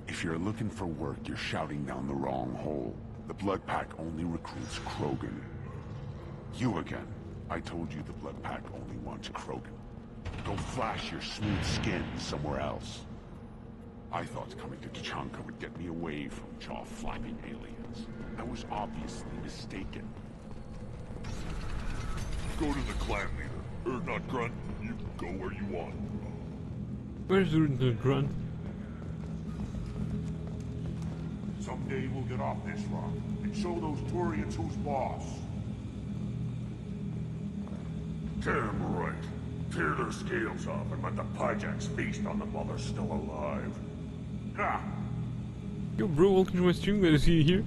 If you're looking for work, you're shouting down the wrong hole. The Blood Pack only recruits Krogan. You again. I told you the Blood Pack only wants Krogan. Go flash your smooth skin somewhere else. I thought coming to Tuchanka would get me away from jaw-flapping aliens. I was obviously mistaken. Go to the clan leader. Urdnot Grunt, you can go where you want. Where's Urdnot Grunt? Someday we'll get off this rock and show those Turians who's boss. Damn right. Tear their scales off and let the Pyjaks feast on the mother still alive. Ha! Yo bro, welcome to my stream, glad to see you here.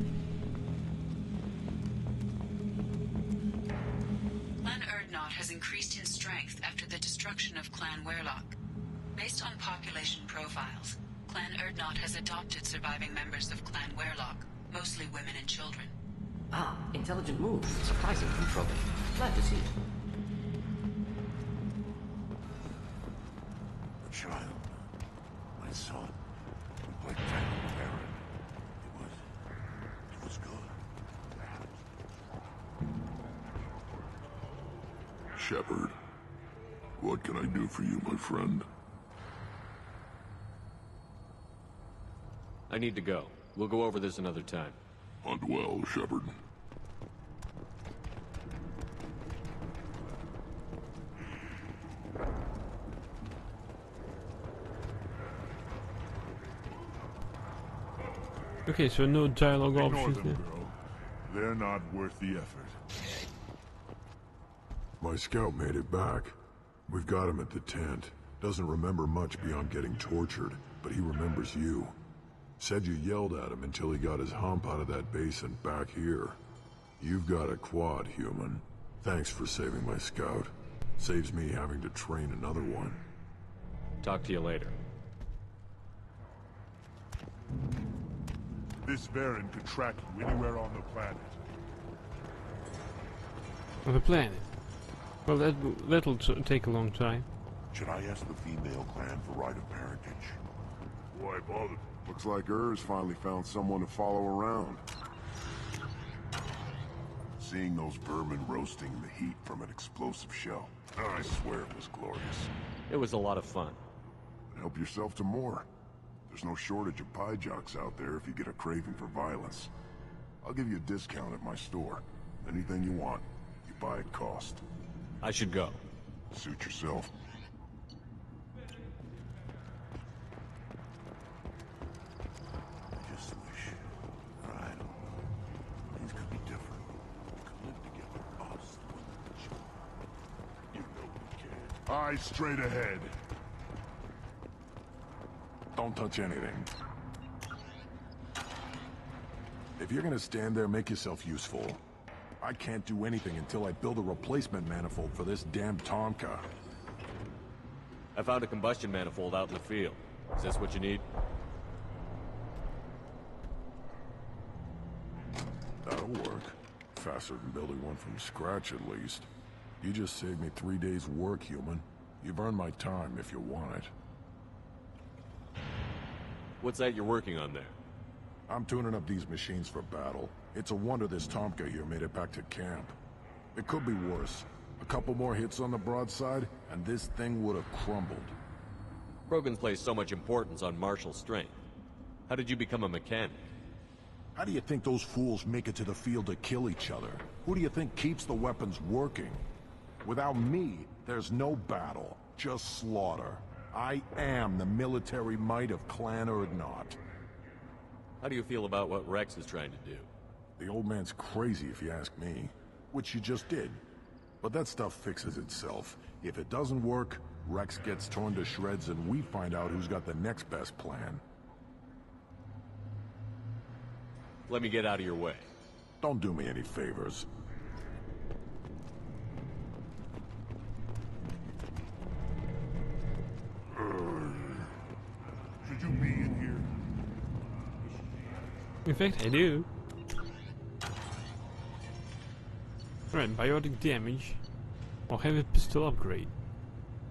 Clan Urdnot has increased in strength after the destruction of Clan Werlock. Based on population profiles, Clan Urdnot has adopted surviving members of Clan Werlock, mostly women and children. Ah, intelligent move. Surprising control. Glad to see it. Child, my son, like Daniel Baron. It was good. Shepard, what can I do for you, my friend? I need to go. We'll go over this another time. Hunt well, Shepard. Okay, so no dialogue Ignore options them, there. girl. They're not worth the effort. My scout made it back. We've got him at the tent. Doesn't remember much beyond getting tortured, but he remembers you. Said you yelled at him until he got his hump out of that basin back here. You've got a quad, human. Thanks for saving my scout. Saves me having to train another one. Talk to you later. This Baron could track you anywhere on the planet. On the planet. Well, that'll take a long time. Should I ask the female clan for right of parentage? Why bother? Looks like Ur's finally found someone to follow around. Seeing those vermin roasting in the heat from an explosive shell, I swear it was glorious. It was a lot of fun. Help yourself to more. There's no shortage of Pyjaks out there if you get a craving for violence. I'll give you a discount at my store. Anything you want, you buy at cost. I should go. Suit yourself. I just wish, I don't know, things could be different. We could live together, us, the women, the children. You know we can. Eyes straight ahead. Don't touch anything. If you're gonna stand there, make yourself useful. I can't do anything until I build a replacement manifold for this damn Tomka. I found a combustion manifold out in the field. Is this what you need? That'll work. Faster than building one from scratch, at least. You just saved me 3 days' work, human. You've earned my time if you want it. What's that you're working on there? I'm tuning up these machines for battle. It's a wonder this Tomka here made it back to camp. It could be worse. A couple more hits on the broadside, and this thing would have crumbled. Krogan's placed so much importance on martial strength. How did you become a mechanic? How do you think those fools make it to the field to kill each other? Who do you think keeps the weapons working? Without me, there's no battle, just slaughter. I am the military might of Clan Urdnot. How do you feel about what Rex is trying to do? The old man's crazy if you ask me, which you just did. But that stuff fixes itself. If it doesn't work, Rex gets torn to shreds and we find out who's got the next best plan. Let me get out of your way. Don't do me any favors. Should you be in here? In fact, I do. Right, biotic damage. I'll have a pistol upgrade.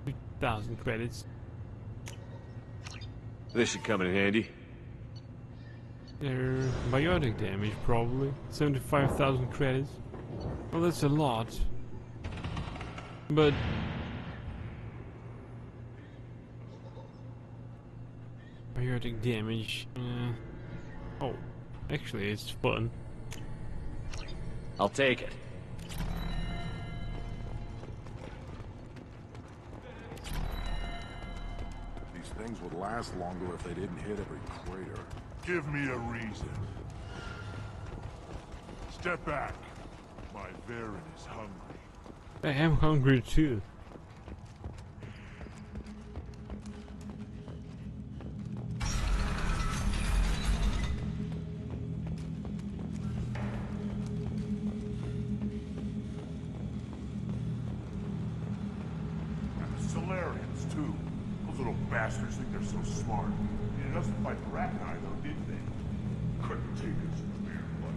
3,000 credits. This should come in handy. Biotic damage, probably. 75,000 credits. Well, that's a lot. But... biotic damage... oh, actually, it's fun. I'll take it. These things would last longer if they didn't hit every crater. Give me a reason. Step back. My Varen is hungry. I am hungry too. And the Solarians, too. Those little bastards think they're so smart. It doesn't fight Rachni, though, did they? Couldn't take us clear, but...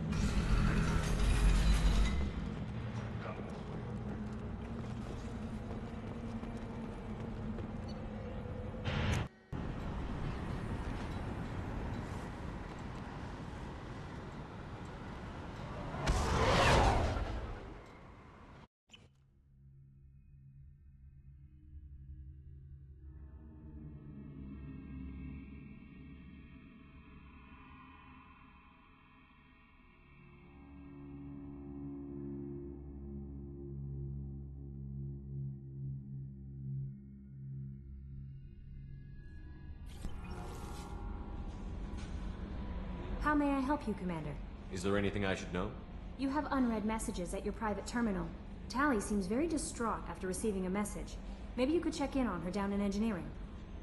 How may I help you, Commander? Is there anything I should know? You have unread messages at your private terminal. Tali seems very distraught after receiving a message. Maybe you could check in on her down in engineering.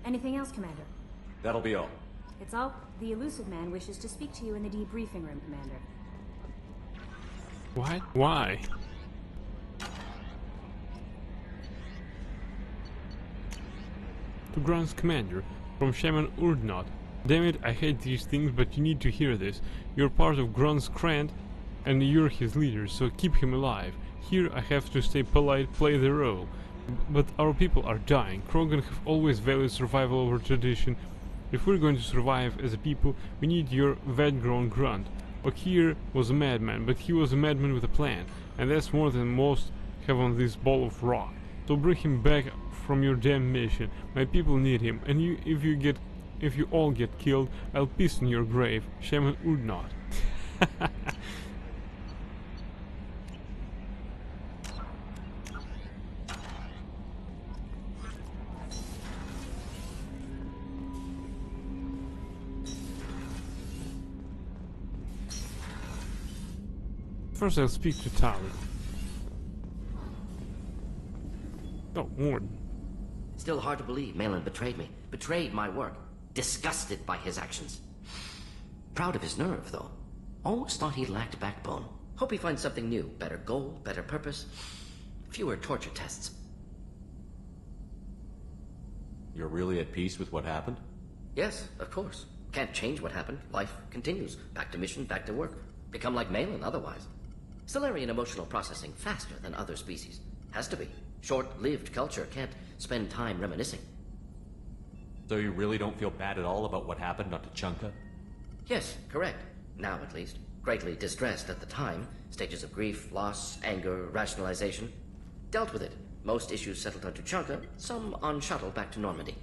Anything else, Commander? That'll be all. It's all. The elusive man wishes to speak to you in the debriefing room, Commander. What? Why? To Grun's commander, from Shaman Urdnot. Damn it, I hate these things, but you need to hear this. You're part of Grun's clan, and you're his leader, so keep him alive. Here I have to stay polite, play the role. But our people are dying. Krogan have always valued survival over tradition. If we're going to survive as a people, we need your vet-grown Grunt. Okeer was a madman, but he was a madman with a plan, and that's more than most have on this ball of rock. So bring him back from your damn mission. My people need him, and if you all get killed, I'll piss in your grave. Shaman Urdnot. First I'll speak to Tali. Oh, Warden. Still hard to believe Malin betrayed me. Betrayed my work. Disgusted by his actions. Proud of his nerve, though. Always thought he lacked backbone. Hope he finds something new. Better goal, better purpose. Fewer torture tests. You're really at peace with what happened? Yes, of course. Can't change what happened. Life continues. Back to mission, back to work. Become like Malin otherwise. Solarian emotional processing faster than other species. Has to be. Short-lived culture can't spend time reminiscing. So you really don't feel bad at all about what happened on Tuchanka? Yes, correct. Now, at least. Greatly distressed at the time. Stages of grief, loss, anger, rationalization. Dealt with it. Most issues settled on Tuchanka, some on shuttle back to Normandy.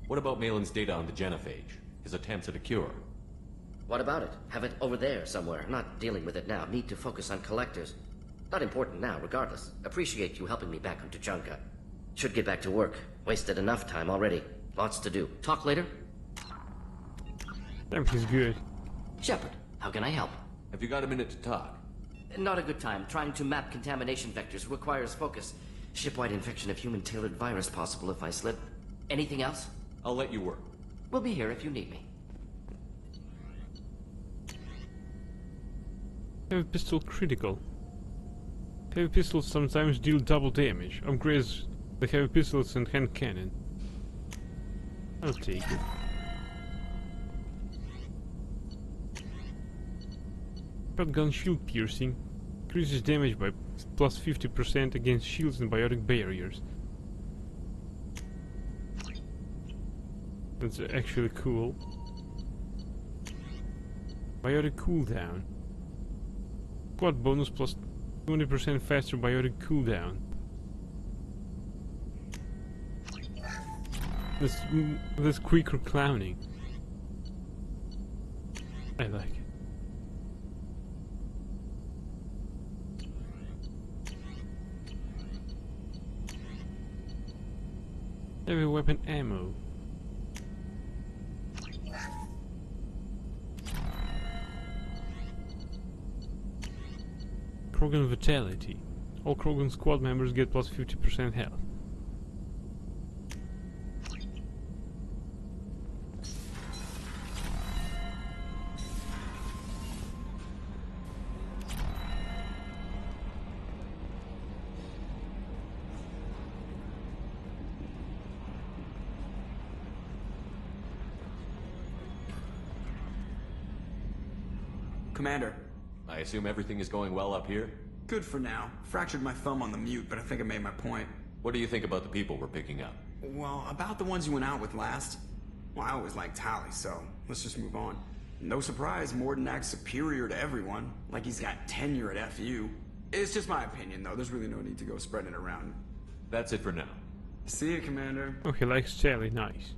What about Malin's data on the genophage? His attempts at a cure? What about it? Have it over there somewhere. Not dealing with it now. Need to focus on collectors. Not important now, regardless. Appreciate you helping me back on Tuchanka. Should get back to work. Wasted enough time already. Lots to do. Talk later? Damn, he's good. Shepard, how can I help? Have you got a minute to talk? Not a good time. Trying to map contamination vectors requires focus. Shipwide infection of human-tailored virus possible if I slip. Anything else? I'll let you work. We'll be here if you need me. Heavy pistol critical. Heavy pistols sometimes deal double damage. Upgrades the heavy pistols and hand cannon. I'll take it. Shotgun shield piercing. Increases damage by plus 50% against shields and biotic barriers. That's actually cool. Biotic cooldown. Quad bonus plus 20% faster biotic cooldown. That's quicker clowning. I like it. Heavy weapon ammo. Krogan Vitality. All Krogan squad members get plus 50% health. Commander. I assume everything is going well up here? Good for now. Fractured my thumb on the mute, but I think I made my point. What do you think about the people we're picking up? Well, about the ones you went out with last. Well, I always liked Tally, so let's just move on. No surprise, Mordin acts superior to everyone, like he's got tenure at FU. It's just my opinion, though. There's really no need to go spreading it around. That's it for now. See you, Commander. Oh, he likes Sally, nice.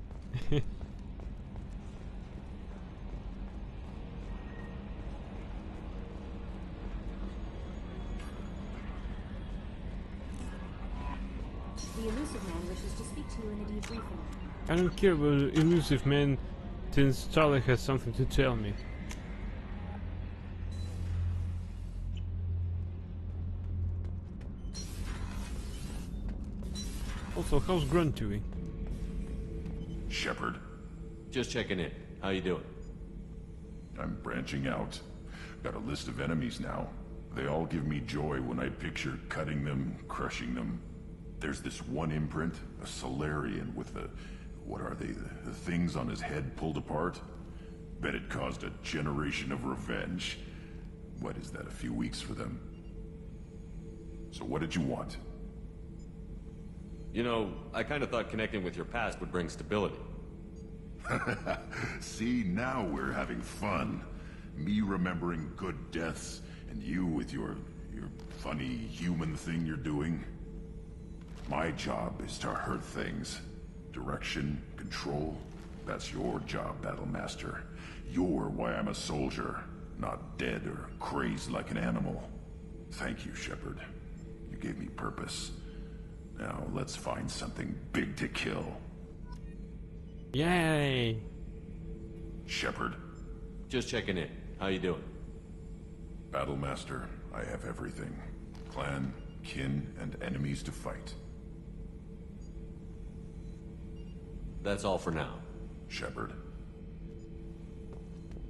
The elusive man wishes to speak to you in a debriefing. I don't care about the elusive man, since Tali has something to tell me. Also, how's Grunt doing? Shepard, Just checking in. How you doing? I'm branching out. Got a list of enemies now. They all give me joy when I picture cutting them, crushing them. There's this one imprint, a Solarian with the... what are they? The things on his head pulled apart? Bet it caused a generation of revenge. What is that, a few weeks for them? So what did you want? You know, I kind of thought connecting with your past would bring stability. See, now we're having fun. Me remembering good deaths, and you with your funny human thing you're doing. My job is to hurt things. Direction, control, that's your job, Battlemaster. You're why I'm a soldier, not dead or crazed like an animal. Thank you, Shepard. You gave me purpose. Now let's find something big to kill. Yay! Shepard. Just checking in. How you doing? Battlemaster, I have everything. Clan, kin, and enemies to fight. That's all for now. Shepard.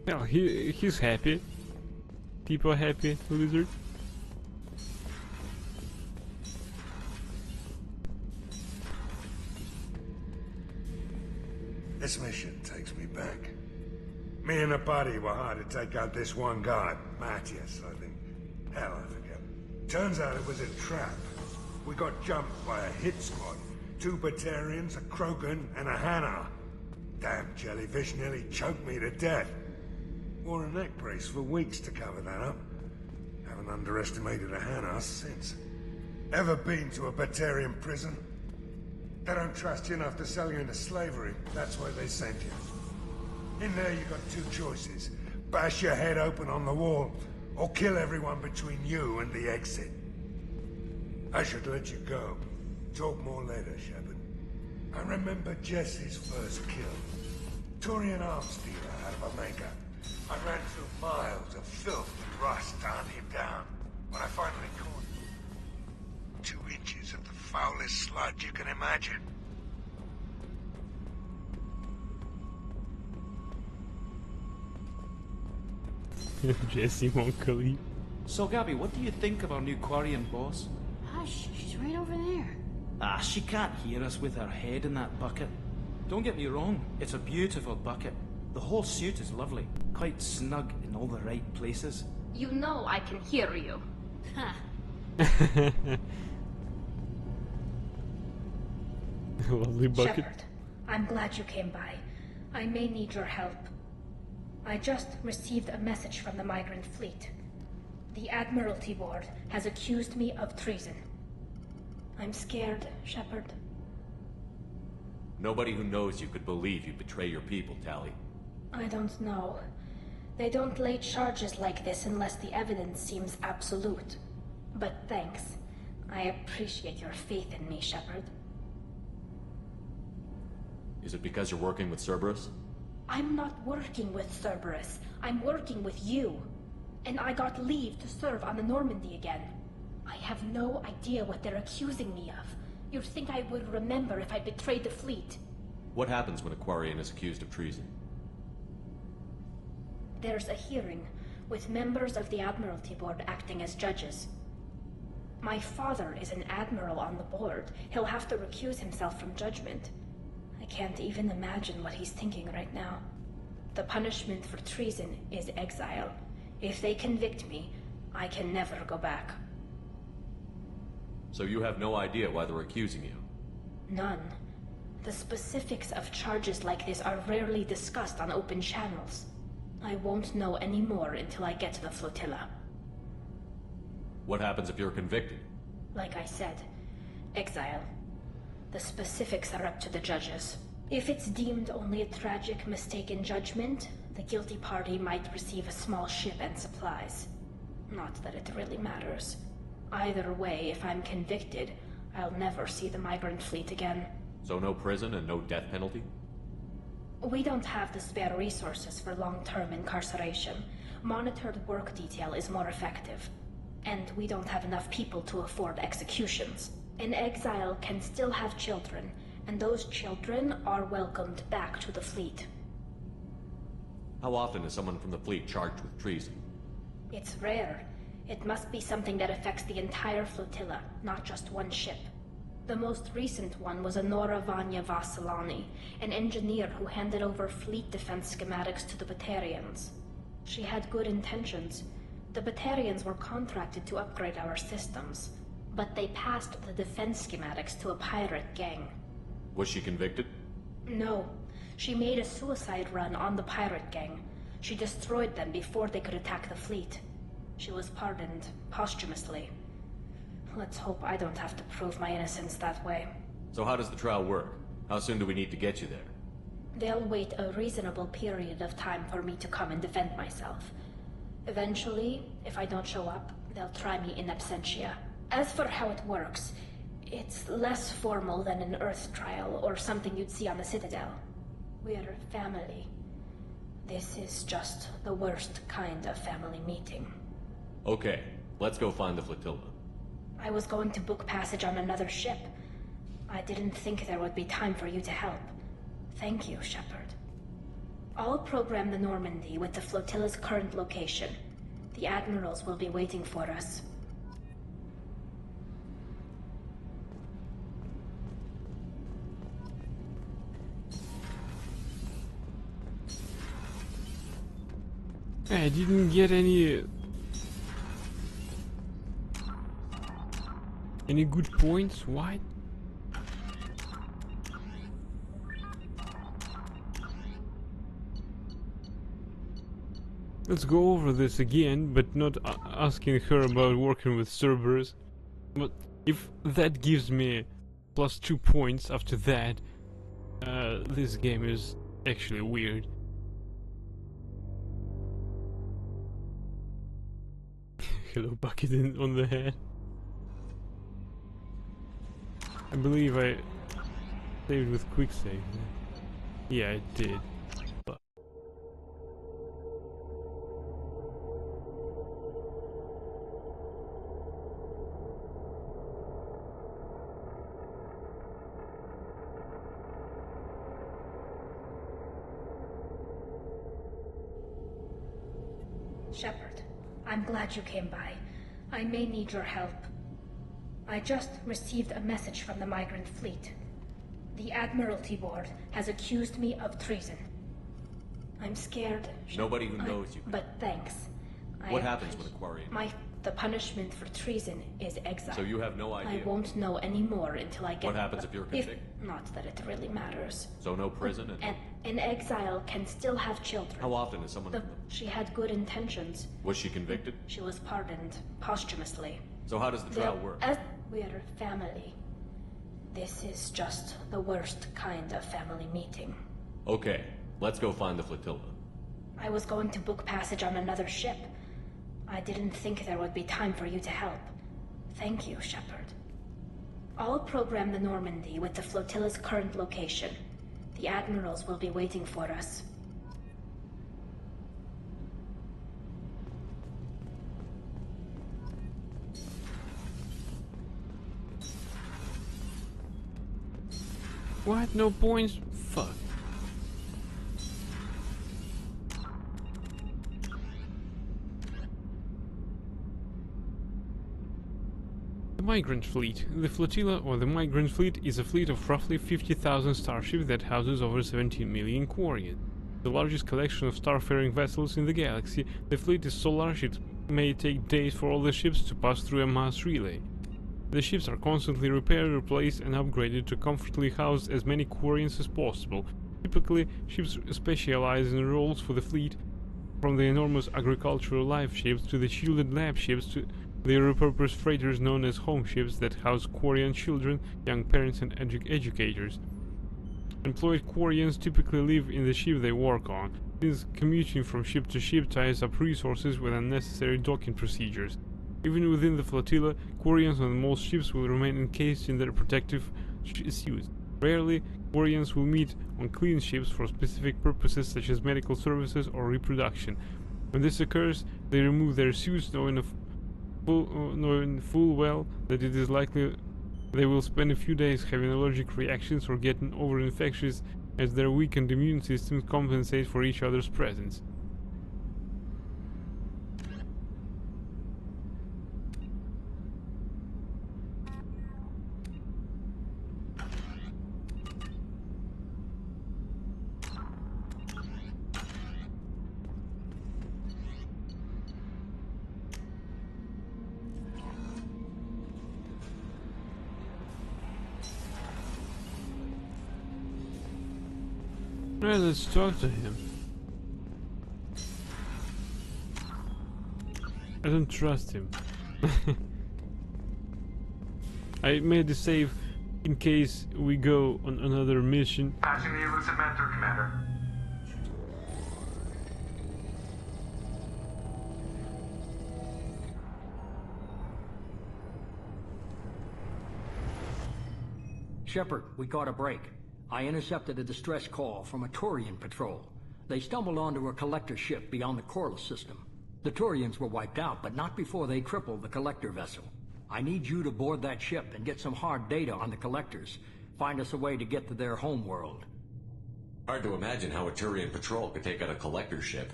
Well, he's happy. People happy, Lizard. This mission takes me back. Me and the buddy were hired to take out this one guy, Matthias, I think. Hell, I forget. Turns out it was a trap. We got jumped by a hit squad. 2 Batarians, a Krogan, and a Hanar. Damn jellyfish nearly choked me to death. Wore a neck brace for weeks to cover that up. Haven't underestimated a Hanar since. Ever been to a Batarian prison? They don't trust you enough to sell you into slavery. That's why they sent you. In there you got 2 choices. Bash your head open on the wall, or kill everyone between you and the exit. I should let you go. Talk more later, Shepard. I remember Jesse's first kill. Turian arms dealer out of Omega. I ran through miles of filth and rust to hunt him down. When I finally caught him, 2 inches of the foulest sludge you can imagine. Jesse Monkley. So, Gabby, what do you think of our new Quarian boss? Hush, she's right over there. Ah, she can't hear us with her head in that bucket. Don't get me wrong, it's a beautiful bucket. The whole suit is lovely, quite snug in all the right places. You know I can hear you. Ha. Lovely bucket. Shepard, I'm glad you came by. I may need your help. I just received a message from the Migrant Fleet. The Admiralty Board has accused me of treason. I'm scared, Shepard. Nobody who knows you could believe you betray your people, Tali. I don't know. They don't lay charges like this unless the evidence seems absolute. But thanks. I appreciate your faith in me, Shepard. Is it because you're working with Cerberus? I'm not working with Cerberus. I'm working with you. And I got leave to serve on the Normandy again. I have no idea what they're accusing me of. You'd think I would remember if I betrayed the fleet. What happens when a Quarian is accused of treason? There's a hearing, with members of the Admiralty Board acting as judges. My father is an admiral on the board. He'll have to recuse himself from judgment. I can't even imagine what he's thinking right now. The punishment for treason is exile. If they convict me, I can never go back. So you have no idea why they're accusing you? None. The specifics of charges like this are rarely discussed on open channels. I won't know any more until I get to the flotilla. What happens if you're convicted? Like I said, exile. The specifics are up to the judges. If it's deemed only a tragic mistake in judgment, the guilty party might receive a small ship and supplies. Not that it really matters. Either way, if I'm convicted, I'll never see the Migrant Fleet again. So no prison and no death penalty? We don't have the spare resources for long-term incarceration. Monitored work detail is more effective. And we don't have enough people to afford executions. An exile can still have children, and those children are welcomed back to the fleet. How often is someone from the fleet charged with treason? It's rare. It must be something that affects the entire flotilla, not just one ship. The most recent one was Anora Vanya Vasilani, an engineer who handed over fleet defense schematics to the Batarians. She had good intentions. The Batarians were contracted to upgrade our systems, but they passed the defense schematics to a pirate gang. Was she convicted? No. She made a suicide run on the pirate gang. She destroyed them before they could attack the fleet. She was pardoned posthumously. Let's hope I don't have to prove my innocence that way. So how does the trial work? How soon do we need to get you there? They'll wait a reasonable period of time for me to come and defend myself. Eventually, if I don't show up, they'll try me in absentia. As for how it works, it's less formal than an Earth trial or something you'd see on the Citadel. We're family. This is just the worst kind of family meeting. Okay, let's go find the flotilla. I was going to book passage on another ship. I didn't think there would be time for you to help. Thank you, Shepard. I'll program the Normandy with the flotilla's current location. The admirals will be waiting for us. I didn't get any good points. What? Let's go over this again, but not asking her about working with Cerberus. But if that gives me plus 2 points after that, this game is actually weird. Hello, bucket on the head. I believe I saved with quick save. Yeah, I did. But Shepard, I'm glad you came by. I may need your help. I just received a message from the migrant fleet. The Admiralty Board has accused me of treason. I'm scared. Nobody who knows you. But thanks. What happens with a Quarian? The punishment for treason is exile. So you have no idea? I won't know any more until I get... What happens if you're convicted? Not that it really matters. So no prison and... An exile can still have children. How often is someone... She had good intentions. Was she convicted? She was pardoned, posthumously. So how does the trial work? As we're family. This is just the worst kind of family meeting. Okay, let's go find the flotilla. I was going to book passage on another ship. I didn't think there would be time for you to help. Thank you, Shepard. I'll program the Normandy with the flotilla's current location. The admirals will be waiting for us. what? No points? Fuck. The Migrant Fleet. The flotilla, or the Migrant Fleet, is a fleet of roughly 50,000 starships that houses over 17 million Quarians. The largest collection of starfaring vessels in the galaxy, the fleet is so large it may take days for all the ships to pass through a mass relay. The ships are constantly repaired, replaced, and upgraded to comfortably house as many Quarians as possible. Typically, ships specialize in roles for the fleet, from the enormous agricultural life ships to the shielded lab ships to the repurposed freighters known as home ships that house Quarian children, young parents, and educators. Employed Quarians typically live in the ship they work on, since commuting from ship to ship ties up resources with unnecessary docking procedures. Even within the flotilla, Quarians on most ships will remain encased in their protective suits. Rarely, Quarians will meet on clean ships for specific purposes such as medical services or reproduction. When this occurs, they remove their suits knowing full well that it is likely they will spend a few days having allergic reactions or getting over infections as their weakened immune systems compensate for each other's presence. Alright, let's talk to him. I don't trust him. I made a save in case we go on another mission. Passing the elusive mentor, Commander. Shepard, we caught a break. I intercepted a distress call from a Turian patrol. They stumbled onto a collector ship beyond the Corliss system. The Turians were wiped out, but not before they crippled the collector vessel. I need you to board that ship and get some hard data on the collectors. Find us a way to get to their home world. Hard to imagine how a Turian patrol could take out a collector ship.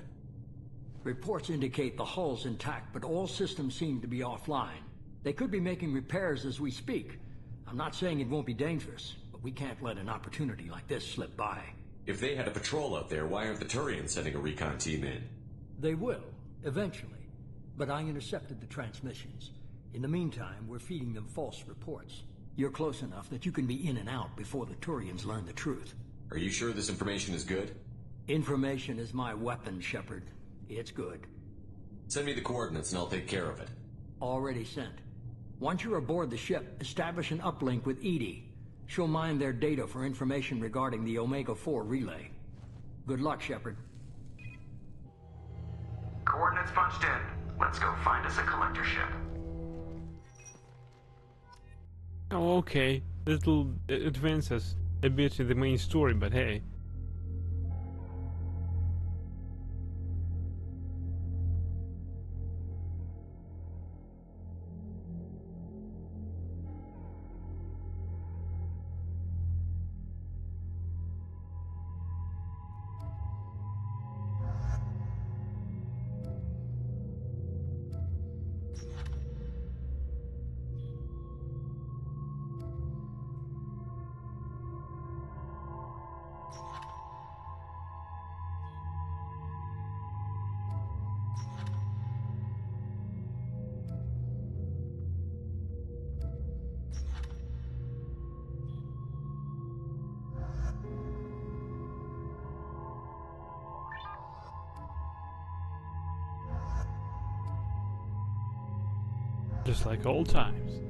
Reports indicate the hull's intact, but all systems seem to be offline. They could be making repairs as we speak. I'm not saying it won't be dangerous, but we can't let an opportunity like this slip by. If they had a patrol out there, why aren't the Turians sending a recon team in? They will, eventually. But I intercepted the transmissions. In the meantime, we're feeding them false reports. You're close enough that you can be in and out before the Turians learn the truth. Are you sure this information is good? Information is my weapon, Shepard. It's good. Send me the coordinates and I'll take care of it. Already sent. Once you're aboard the ship, establish an uplink with Edie. She'll mine their data for information regarding the Omega-4 relay. Good luck, Shepard. Coordinates punched in. Let's go find us a collector ship. Oh, okay. Little advances a bit in the main story, but hey. Just like old times.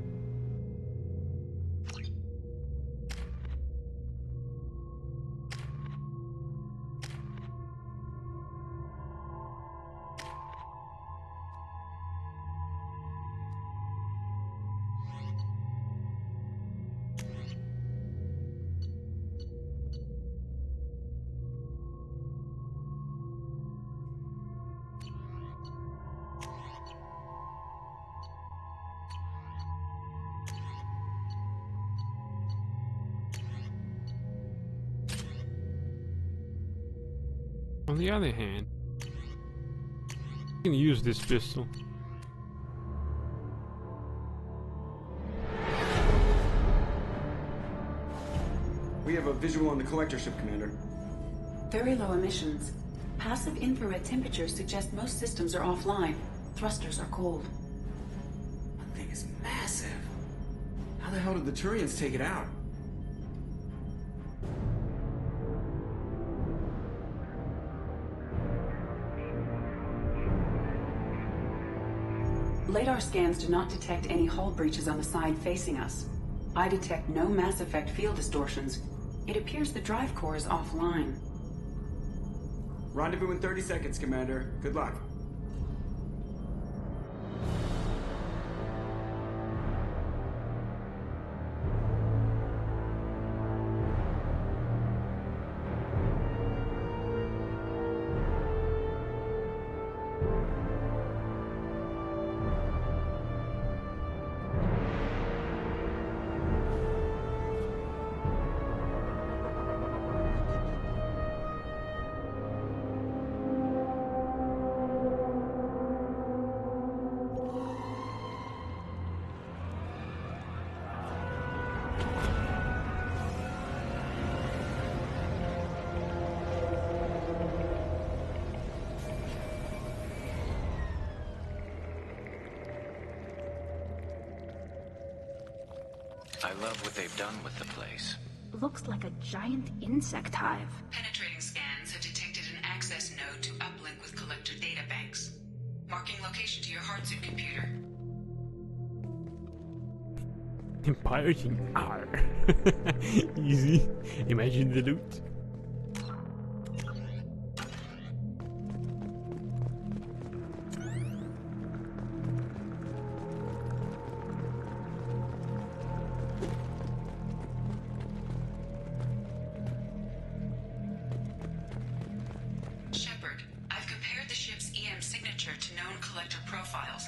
On the other hand, you can use this pistol. We have a visual on the collector ship, Commander. Very low emissions. Passive infrared temperatures suggest most systems are offline. Thrusters are cold. That thing is massive. How the hell did the Turians take it out? Radar scans do not detect any hull breaches on the side facing us. I detect no Mass Effect field distortions. It appears the drive core is offline. Rendezvous in 30 seconds, Commander. Good luck. I love what they've done with the place. Looks like a giant insect hive. Penetrating scans have detected an access node to uplink with collector databanks. Marking location to your hardsuit computer. Pirating R. Easy. Imagine the loot. Shepard, I've compared the ship's EM signature to known collector profiles.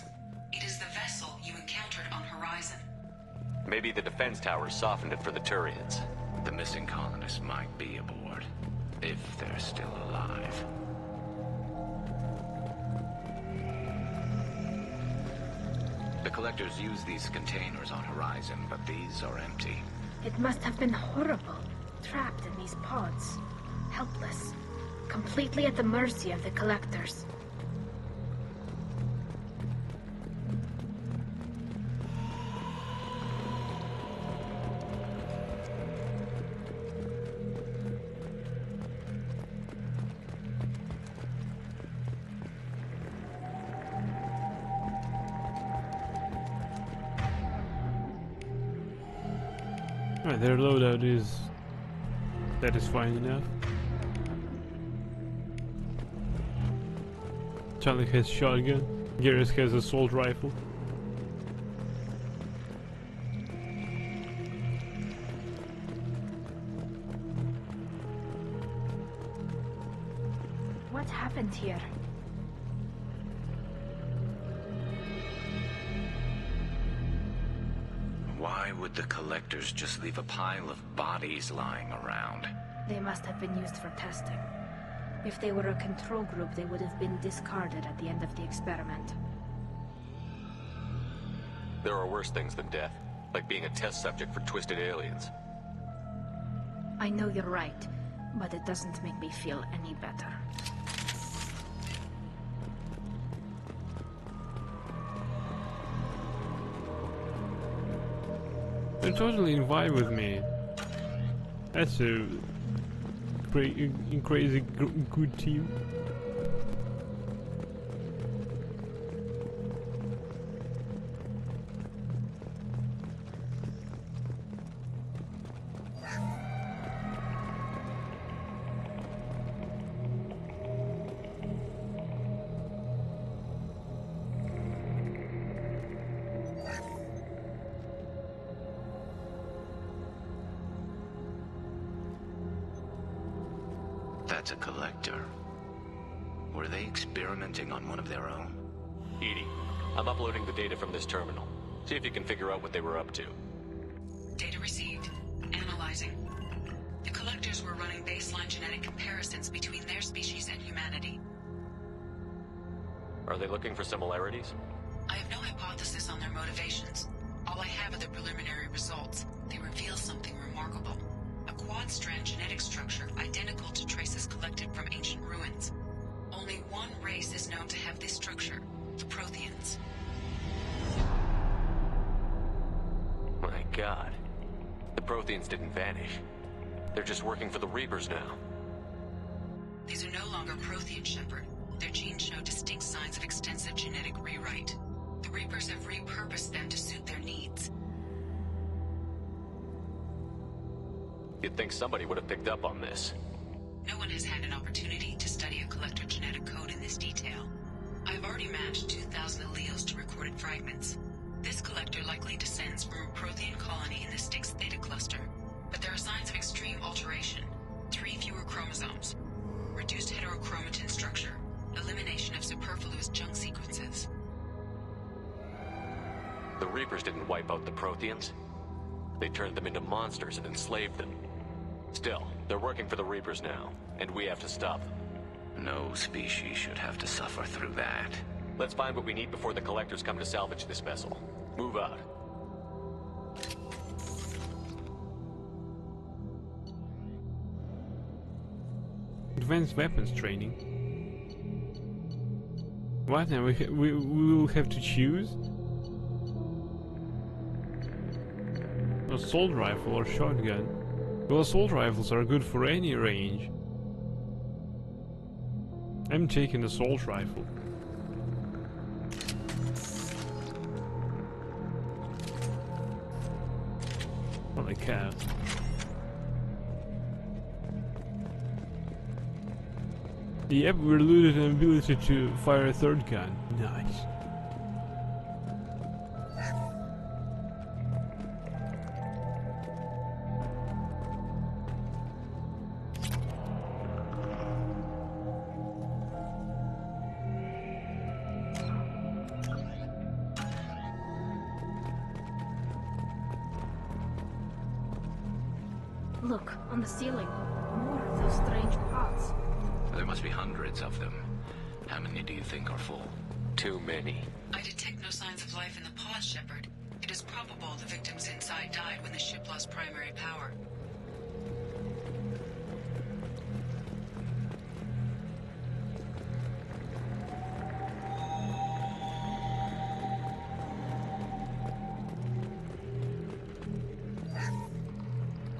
It is the vessel you encountered on Horizon. Maybe the defense towers softened it for the Turians. The missing colonists might be aboard, if they're still alive. The collectors use these containers on Horizon, but these are empty. It must have been horrible, trapped in these pods. Helpless. Completely at the mercy of the collectors. Alright, their loadout is satisfying enough. Charlie has shotgun, Garrus has assault rifle. What happened here? Why would the Collectors just leave a pile of bodies lying around? They must have been used for testing. If they were a control group, they would have been discarded at the end of the experiment. There are worse things than death, like being a test subject for twisted aliens. I know you're right, but it doesn't make me feel any better. They're totally in vibe with me. That's a crazy good team. That's a Collector. Were they experimenting on one of their own? EDI, I'm uploading the data from this terminal. See if you can figure out what they were up to. Data received. Analyzing. The Collectors were running baseline genetic comparisons between their species and humanity. Are they looking for similarities? I have no hypothesis on their motivations. All I have are the preliminary results. They reveal something remarkable. A quad-strand genetic structure identical to traces collected from ancient ruins. Only one race is known to have this structure, the Protheans. My god. The Protheans didn't vanish. They're just working for the Reapers now. These are no longer Prothean, Shepard. Their genes show distinct signs of extensive genetic rewrite. The Reapers have repurposed them to suit their needs. You'd think somebody would have picked up on this. No one has had an opportunity to study a Collector genetic code in this detail. I've already matched 2,000 alleles to recorded fragments. This Collector likely descends from a Prothean colony in the Styx Theta cluster, but there are signs of extreme alteration. 3 fewer chromosomes, reduced heterochromatin structure, elimination of superfluous junk sequences. The Reapers didn't wipe out the Protheans. They turned them into monsters and enslaved them. Still, they're working for the Reapers now, and we have to stop them. No species should have to suffer through that. Let's find what we need before the Collectors come to salvage this vessel. Move out. Advanced weapons training. What now? We will have to choose? Assault rifle or shotgun? Well, assault rifles are good for any range. I'm taking assault rifle. Holy cow. Yep, we're looted an ability to fire a third gun. Nice. Look, on the ceiling. More of those strange pots. There must be hundreds of them. How many do you think are full? Too many. I detect no signs of life in the pod, Shepard. It is probable the victims inside died when the ship lost primary power.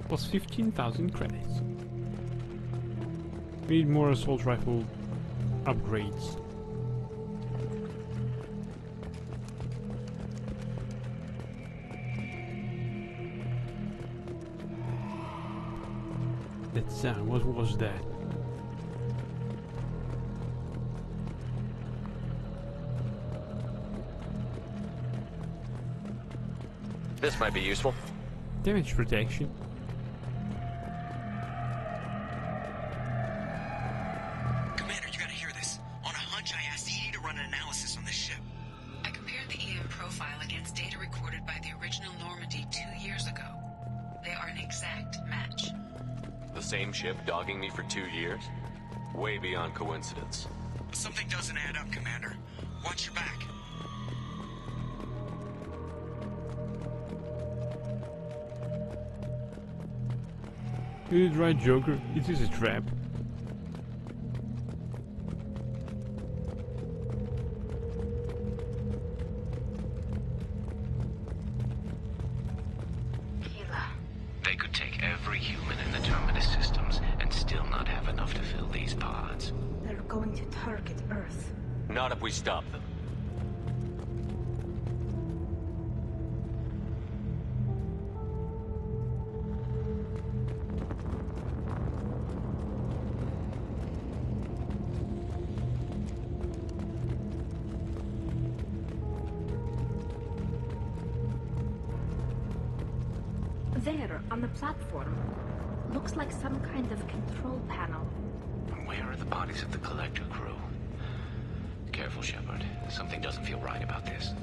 Plus 15,000 credits. We need more assault rifle upgrades. That sound, what was that? This might be useful. Damage protection. Commander, you gotta hear this. On a hunch, I asked EDI to run an analysis on this ship. I compared the EM profile against data recorded by the original Normandy 2 years ago. They are an exact match. The same ship dogging me for 2 years? Way beyond coincidence. Something doesn't add up, Commander. Watch your back. You did right, Joker. It is a trap. They could take every human in the Terminus systems and still not have enough to fill these pods. They're going to target Earth. Not if we stop them. There, on the platform. Looks like some kind of control panel. Where are the bodies of the Collector crew? Careful, Shepard. Something doesn't feel right about this.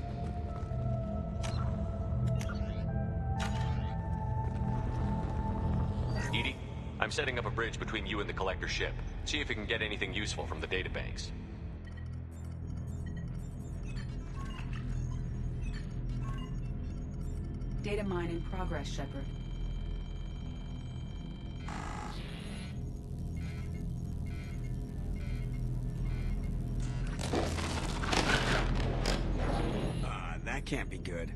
EDI, I'm setting up a bridge between you and the Collector ship. See if you can get anything useful from the databanks. Data mine in progress, Shepard. That can't be good.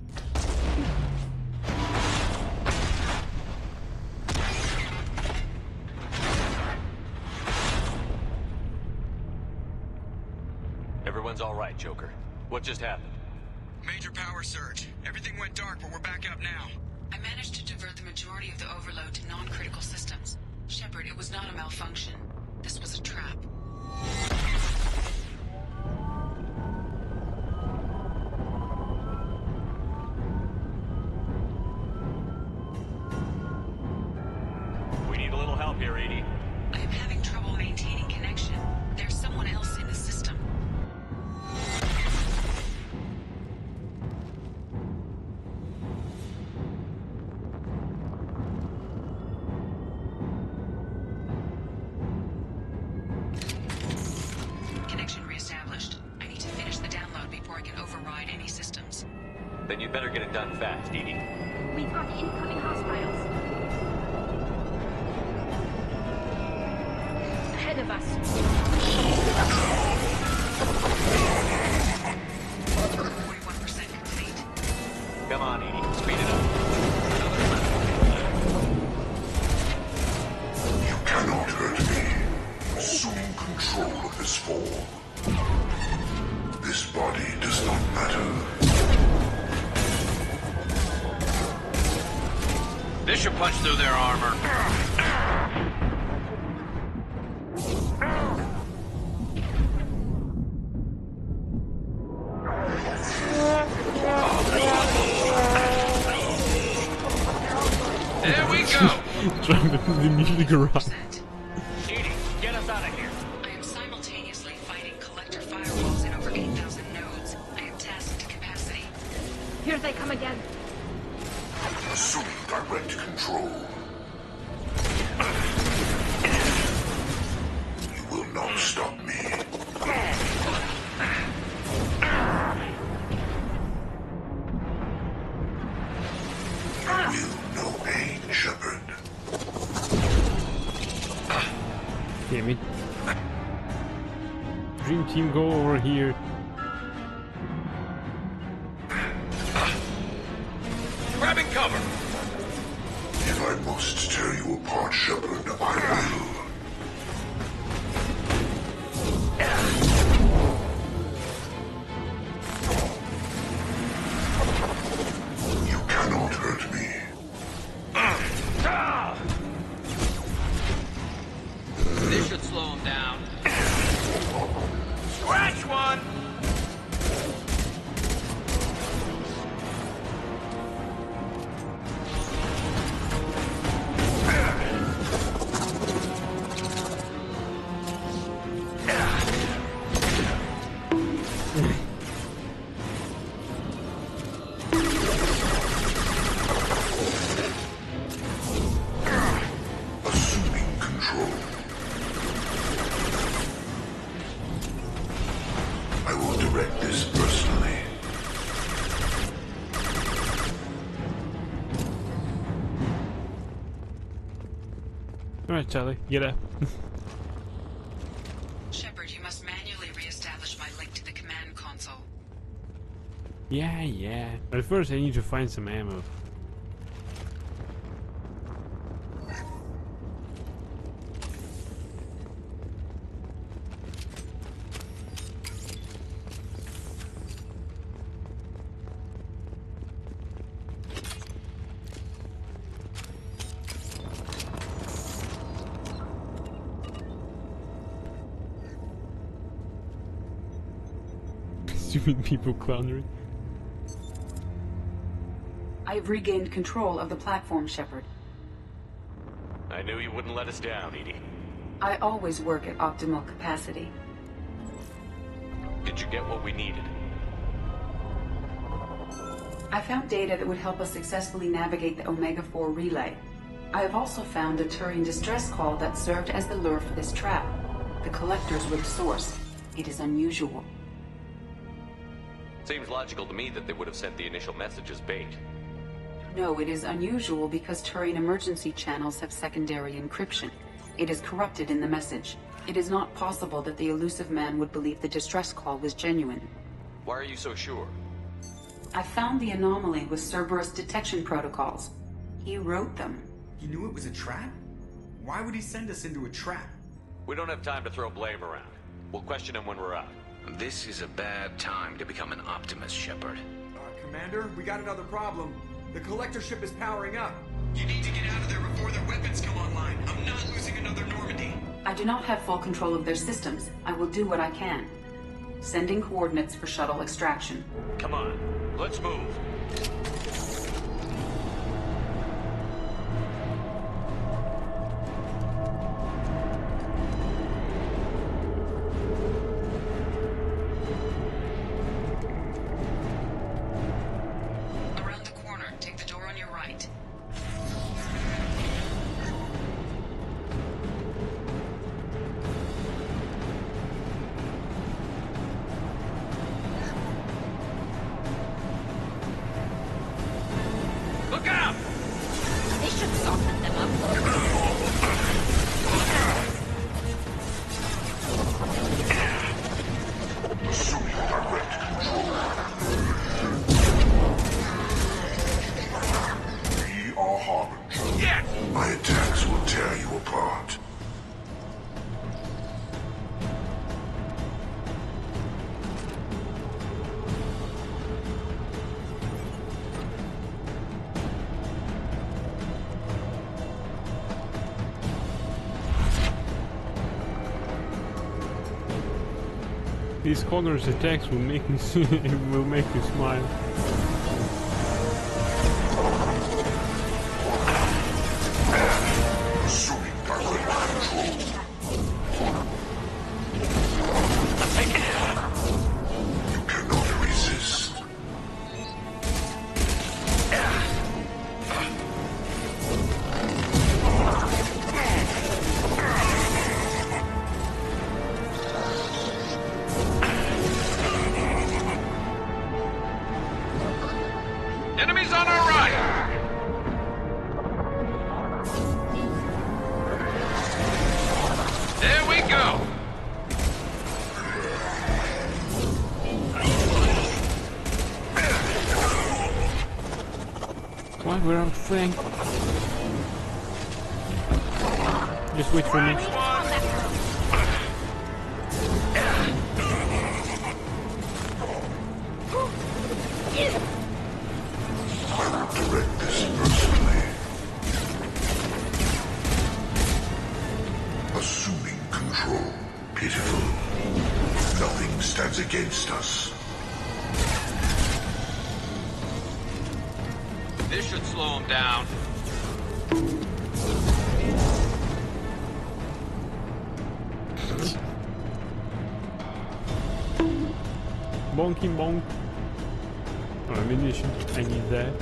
Everyone's all right, Joker. What just happened? Major power surge. Everything went dark, but we're back up now. I managed to divert the majority of the overload to non-critical systems. Shepard, it was not a malfunction. This was a trap. We need a little help here, EDI. I am having trouble maintaining connection. There's someone else in the system. Connection reestablished. I need to finish the download before I can override any systems. Then you'd better get it done fast, EDI. We've got incoming hostiles. Ahead of us. 41% complete. Come on, EDI. Speed it up. You cannot hurt me. Assume control of this form. This body does not matter. This should punch through their armor. There we go! Drop it in the music garage. EDI, get us out of here. I am simultaneously fighting collector firewalls in over 8,000 nodes. I am tasked to capacity. Here they come again. Assume direct control. You will not stop me. You will know pain, Shepard. Damn it. Dream Team, go over here. Grabbing cover! If I must tear you apart, Shepard, I will. You cannot hurt me. Alright, Charlie, get up. Shepard, you must manually re-establish my link to the command console. Yeah. But first I need to find some ammo. Stupid people clownery. I've regained control of the platform, Shepard. I knew you wouldn't let us down, EDI. I always work at optimal capacity. Did you get what we needed? I found data that would help us successfully navigate the Omega-4 relay. I have also found a Turian distress call that served as the lure for this trap. The collectors were the source. It is unusual. Seems logical to me that they would have sent the initial message as bait. No, it is unusual because Turian emergency channels have secondary encryption. It is corrupted in the message. It is not possible that the elusive man would believe the distress call was genuine. Why are you so sure? I found the anomaly with Cerberus detection protocols. He wrote them. He knew it was a trap? Why would he send us into a trap? We don't have time to throw blame around. We'll question him when we're out. This is a bad time to become an optimist, Shepard. Commander, we got another problem. The collector ship is powering up. You need to get out of there before their weapons come online. I'm not losing another Normandy. I do not have full control of their systems. I will do what I can. Sending coordinates for shuttle extraction. Come on, let's move. Around the corner, take the door on your right. Look out! They should soften them up. Assuming direct control. We are Harbinger. Yes! My attacks will tear you apart. These Connor's attacks will make me will make you smile. Assuming direct control. You cannot resist. Enemies on our right! There we go! Why we're outflanked? Just wait for me. I will direct this personally. Assuming control. Pitiful. Nothing stands against us. This should slow him down. Bonky bonk. Oh, ammunition. I need that.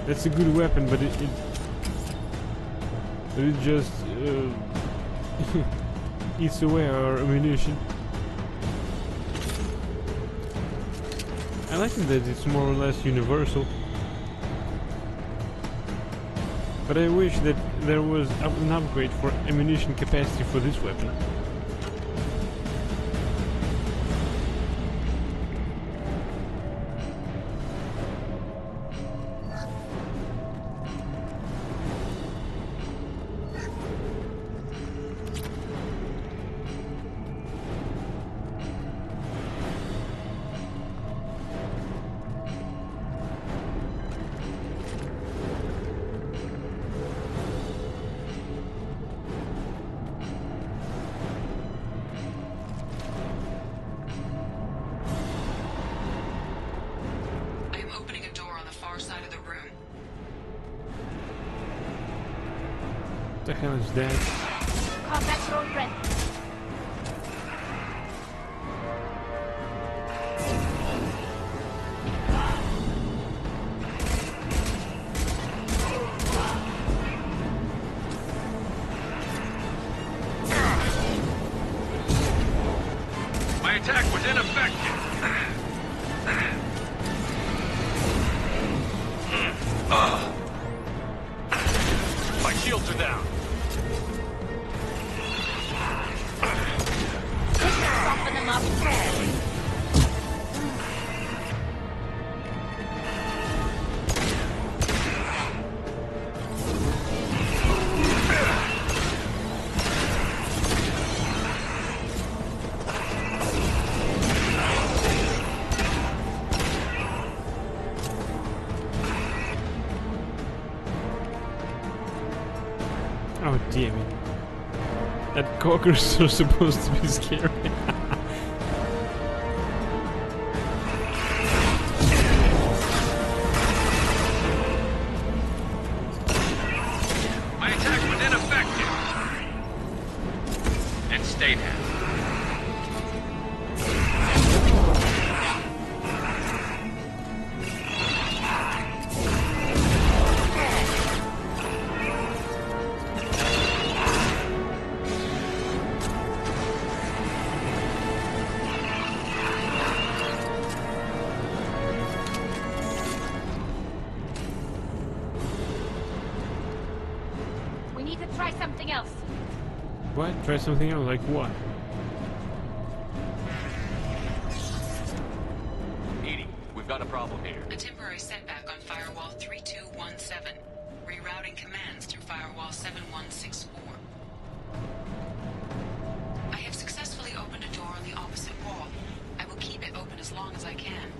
That's a good weapon, but it just eats away our ammunition. I like it that it's more or less universal. But I wish that there was an upgrade for ammunition capacity for this weapon. What the hell is that? Combat drone ready. My attack was ineffective. My shields are down. Soften them up. Oh damn it. That cockers are supposed to be scary. My attack was ineffective. And stayed at. We need to try something else. What? Try something else? Like what? Edie, we've got a problem here. A temporary setback on Firewall 3217. Rerouting commands through Firewall 7164. I have successfully opened a door on the opposite wall. I will keep it open as long as I can.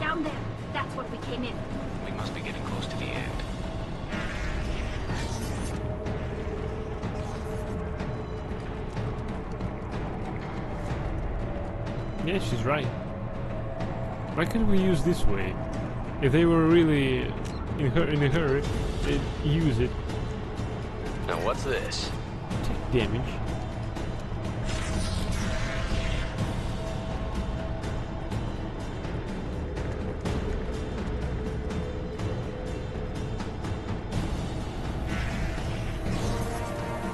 Down there. That's where we came in. We must be getting close to the end. Yeah, she's right. Why can't we use this way? If they were really in a hurry, they'd use it. Now what's this? Take damage.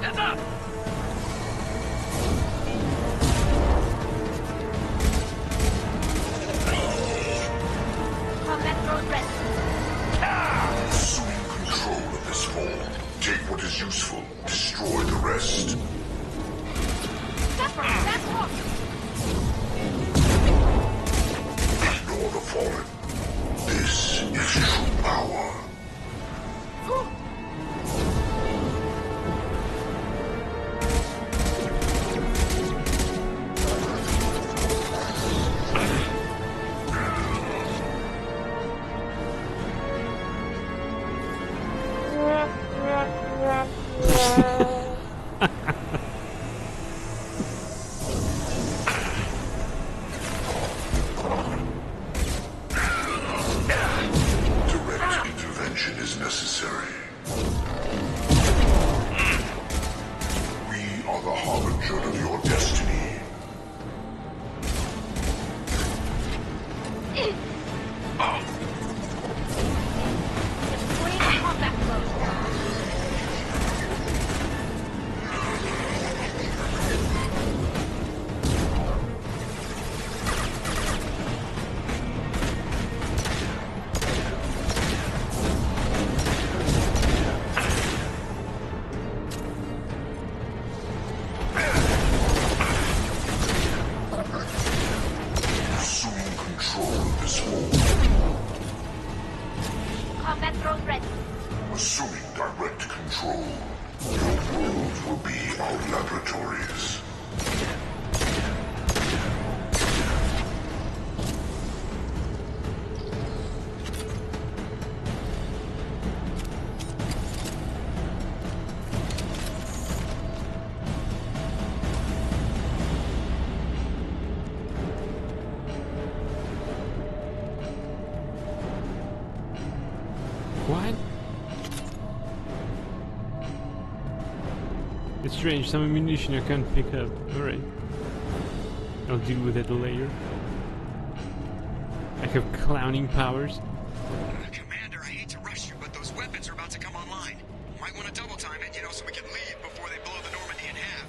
Heads up! Combat drone ready. Assume control of this form. Take what is useful, destroy the rest. Pepper, that's off. Ignore the fallen. This is true power. Direct intervention is necessary. We are the harbinger of your destiny. Destroying combat drone. Assuming direct control, your world will be our laboratories. What? It's strange, some ammunition I can't pick up. Alright. I'll deal with that later. I have clowning powers. Commander, I hate to rush you, but those weapons are about to come online. Might want to double time it, so we can leave before they blow the Normandy in half.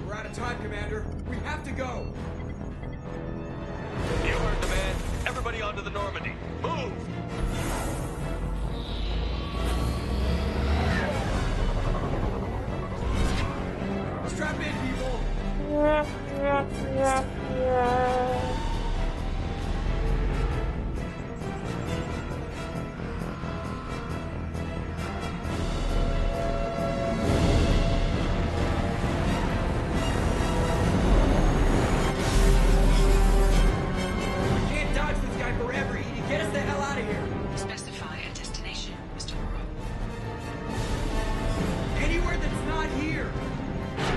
We're out of time, Commander. We have to go. You heard the man. Everybody onto the Normandy. Move! Strap in, people. Specify a destination, Mr. Moreau. Anywhere that's not here.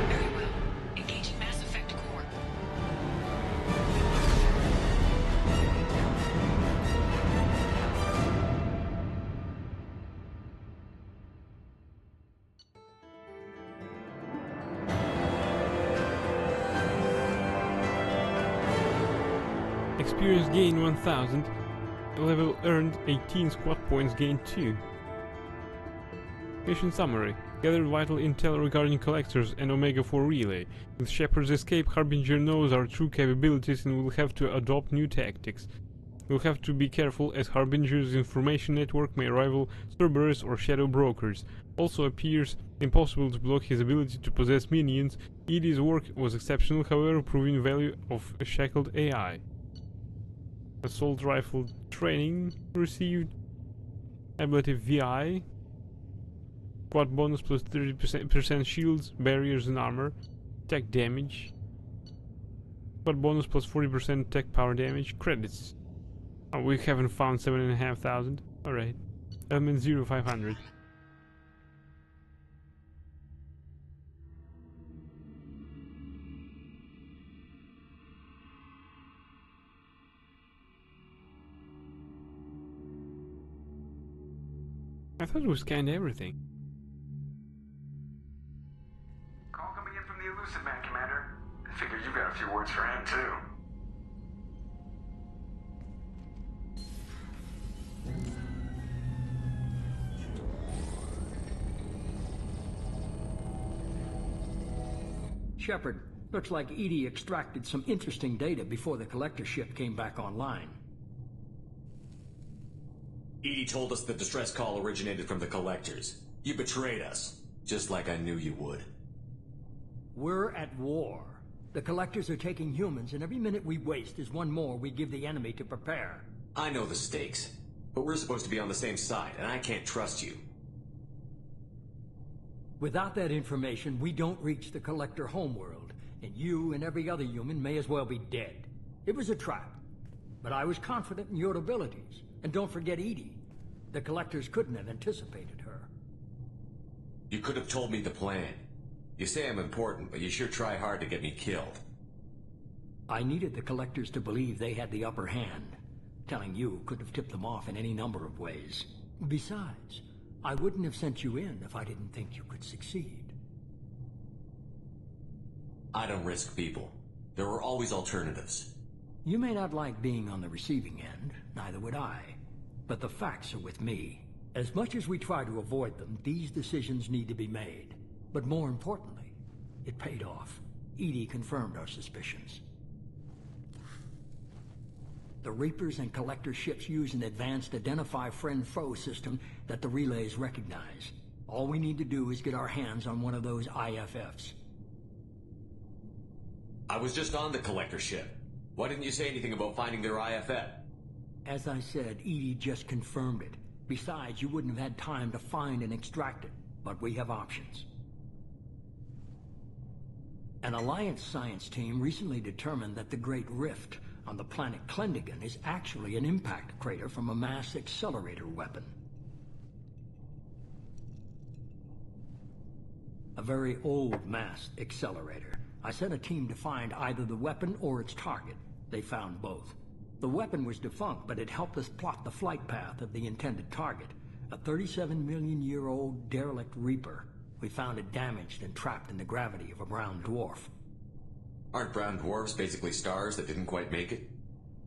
Very well. Engaging Mass Effect core. Experience gain 1000. Level earned 18, squad points gained 2. Mission summary. Gather vital intel regarding collectors and Omega-4 relay. With Shepard's escape, Harbinger knows our true capabilities and will have to adopt new tactics. We'll have to be careful as Harbinger's information network may rival Cerberus or Shadow Brokers. Also appears impossible to block his ability to possess minions. EDI's work was exceptional, however, proving value of a shackled AI. Assault rifle training received. Ablative VI. Quad bonus plus 30% shields, barriers and armor. Tech damage. Quad bonus plus 40% tech power damage. Credits. Oh, we haven't found 7,500. Alright. Element 0500. I thought we scanned everything. Call coming in from the Elusive Man, Commander. I figure you've got a few words for him, too. Shepard, looks like EDI extracted some interesting data before the collector ship came back online. EDI told us the distress call originated from the Collectors. You betrayed us, just like I knew you would. We're at war. The Collectors are taking humans, and every minute we waste is one more we give the enemy to prepare. I know the stakes, but we're supposed to be on the same side, and I can't trust you. Without that information, we don't reach the Collector homeworld, and you and every other human may as well be dead. It was a trap. but I was confident in your abilities. And don't forget Edie. The Collectors couldn't have anticipated her. You could have told me the plan. You say I'm important, but you sure try hard to get me killed. I needed the Collectors to believe they had the upper hand. Telling you could have tipped them off in any number of ways. Besides, I wouldn't have sent you in if I didn't think you could succeed. I don't risk people. There are always alternatives. You may not like being on the receiving end, neither would I. But the facts are with me. As much as we try to avoid them, these decisions need to be made. But more importantly, it paid off. Edie confirmed our suspicions. The Reapers and Collector ships use an advanced Identify Friend-Foe system that the relays recognize. All we need to do is get our hands on one of those IFFs. I was just on the Collector ship. Why didn't you say anything about finding their IFF? As I said, Edie just confirmed it. Besides, you wouldn't have had time to find and extract it. But we have options. An Alliance science team recently determined that the Great Rift on the planet Klendagon is actually an impact crater from a mass accelerator weapon. A very old mass accelerator. I sent a team to find either the weapon or its target. They found both. The weapon was defunct, but it helped us plot the flight path of the intended target, a 37-million-year-old derelict Reaper. We found it damaged and trapped in the gravity of a brown dwarf. Aren't brown dwarfs basically stars that didn't quite make it?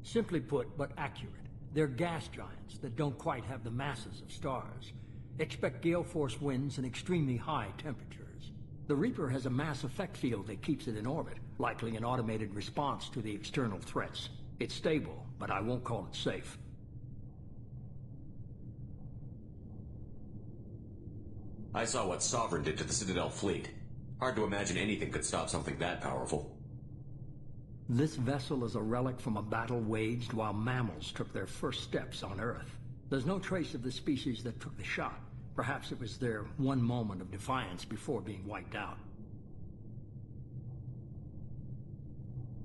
Simply put, but accurate. They're gas giants that don't quite have the masses of stars. Expect gale force winds and extremely high temperatures. The Reaper has a mass effect field that keeps it in orbit, likely an automated response to the external threats. It's stable, but I won't call it safe. I saw what Sovereign did to the Citadel fleet. Hard to imagine anything could stop something that powerful. This vessel is a relic from a battle waged while mammals took their first steps on Earth. There's no trace of the species that took the shot. Perhaps it was their one moment of defiance before being wiped out.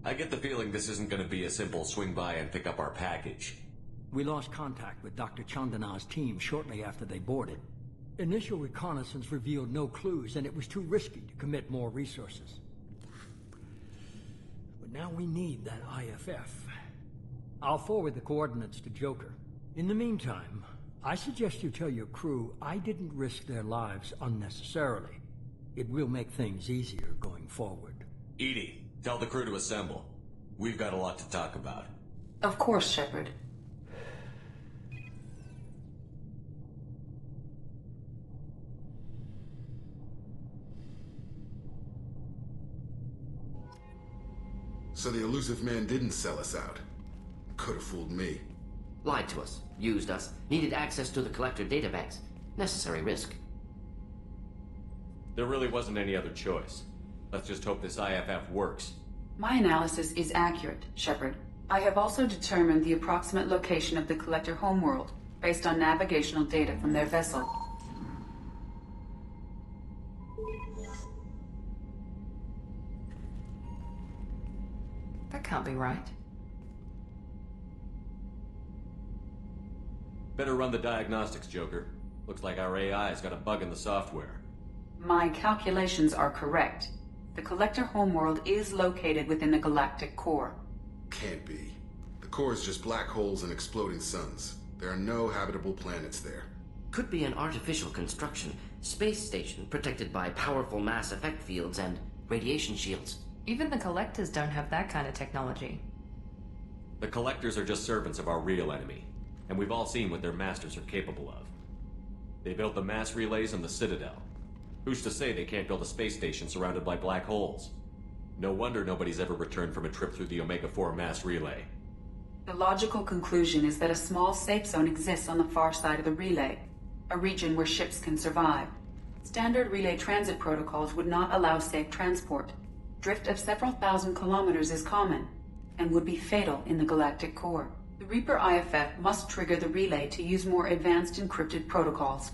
I get the feeling this isn't going to be a simple swing by and pick up our package. We lost contact with Dr. Chandana's team shortly after they boarded. Initial reconnaissance revealed no clues, and it was too risky to commit more resources. But now we need that IFF. I'll forward the coordinates to Joker. In the meantime, I suggest you tell your crew I didn't risk their lives unnecessarily. It will make things easier going forward. Edie, tell the crew to assemble. We've got a lot to talk about. Of course, Shepard. So the elusive man didn't sell us out. Could have fooled me. Lied to us, used us, needed access to the Collector databanks. Necessary risk. There really wasn't any other choice. Let's just hope this IFF works. My analysis is accurate, Shepard. I have also determined the approximate location of the Collector homeworld, based on navigational data from their vessel. That can't be right. Better run the diagnostics, Joker. Looks like our AI's got a bug in the software. My calculations are correct. The Collector homeworld is located within the galactic core. Can't be. The core is just black holes and exploding suns. There are no habitable planets there. Could be an artificial construction, space station protected by powerful mass effect fields and radiation shields. Even the Collectors don't have that kind of technology. The Collectors are just servants of our real enemy, and we've all seen what their masters are capable of. They built the mass relays on the Citadel. Who's to say they can't build a space station surrounded by black holes? No wonder nobody's ever returned from a trip through the Omega-4 mass relay. The logical conclusion is that a small safe zone exists on the far side of the relay, a region where ships can survive. Standard relay transit protocols would not allow safe transport. Drift of several thousand kilometers is common, and would be fatal in the galactic core. The Reaper IFF must trigger the relay to use more advanced encrypted protocols.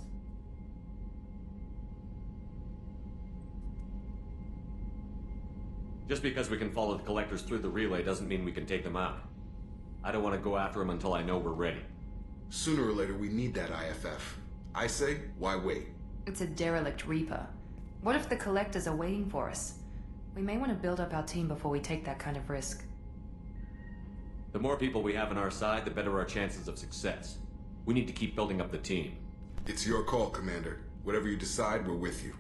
Just because we can follow the Collectors through the relay doesn't mean we can take them out. I don't want to go after him until I know we're ready. Sooner or later, we need that IFF. I say, why wait? It's a derelict Reaper. What if the Collectors are waiting for us? We may want to build up our team before we take that kind of risk. The more people we have on our side, the better our chances of success. We need to keep building up the team. It's your call, Commander. Whatever you decide, we're with you.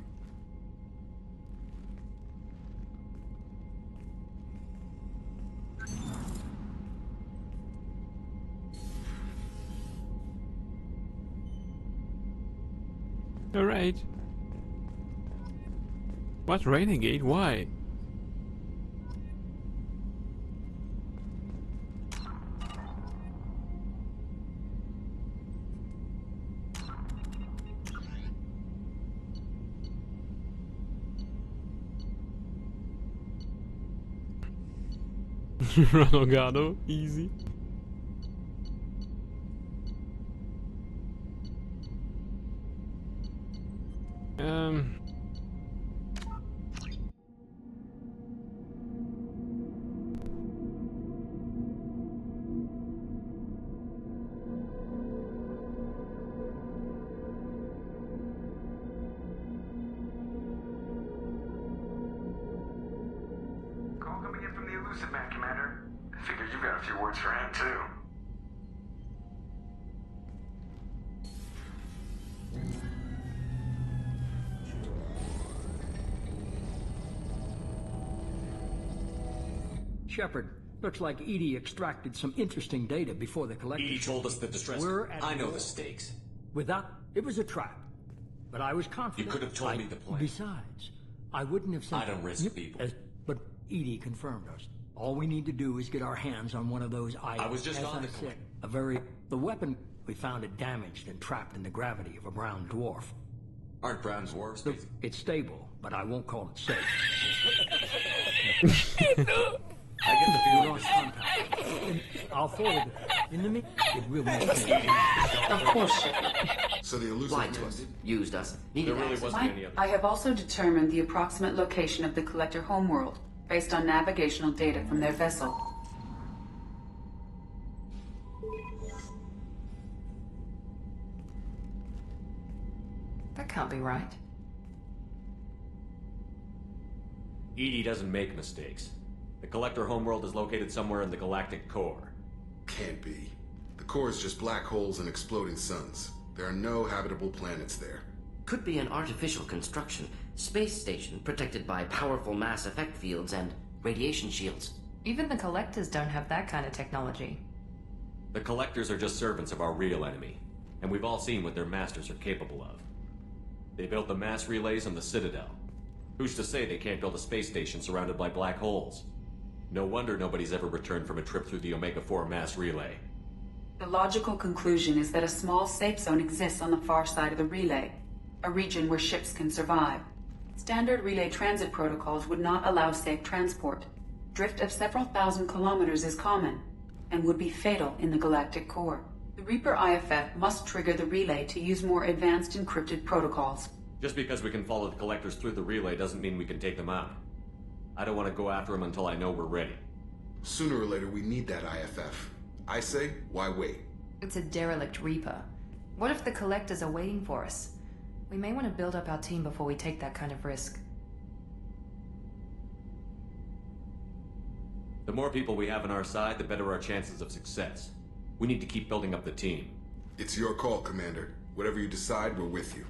Alright. What renegade? Why? Renegado, easy. Call coming in from the Elusive Man, Commander. I figure you got a few words for him, too. Shepard, looks like EDI extracted some interesting data before the collector. EDI told us the distress. I know the stakes. It was a trap. But I was confident. You could have told me the plan. Besides, I wouldn't have sent... I don't risk people. But EDI confirmed us. All we need to do is get our hands on one of those items. I was just on the clip. The weapon, we found it damaged and trapped in the gravity of a brown dwarf. Aren't brown dwarfs? It's stable, but I won't call it safe. I get the feeling. Lost contact. I'll forward it. In the meantime, it will make sense. Of course. So the Elusive lied to us, used us, needed There really access. wasn't any other. I have also determined the approximate location of the Collector homeworld, based on navigational data from their vessel. That can't be right. EDI doesn't make mistakes. The Collector homeworld is located somewhere in the galactic core. Can't be. The core is just black holes and exploding suns. There are no habitable planets there. Could be an artificial construction, space station protected by powerful mass effect fields and radiation shields. Even the Collectors don't have that kind of technology. The Collectors are just servants of our real enemy, and we've all seen what their masters are capable of. They built the mass relays on the Citadel. Who's to say they can't build a space station surrounded by black holes? No wonder nobody's ever returned from a trip through the Omega-4 mass relay. The logical conclusion is that a small safe zone exists on the far side of the relay, a region where ships can survive. Standard relay transit protocols would not allow safe transport. Drift of several thousand kilometers is common, and would be fatal in the galactic core. The Reaper IFF must trigger the relay to use more advanced encrypted protocols. Just because we can follow the Collectors through the relay doesn't mean we can take them out. I don't want to go after them until I know we're ready. Sooner or later, we need that IFF. I say, why wait? It's a derelict Reaper. What if the Collectors are waiting for us? We may want to build up our team before we take that kind of risk. The more people we have on our side, the better our chances of success. We need to keep building up the team. It's your call, Commander. Whatever you decide, we're with you.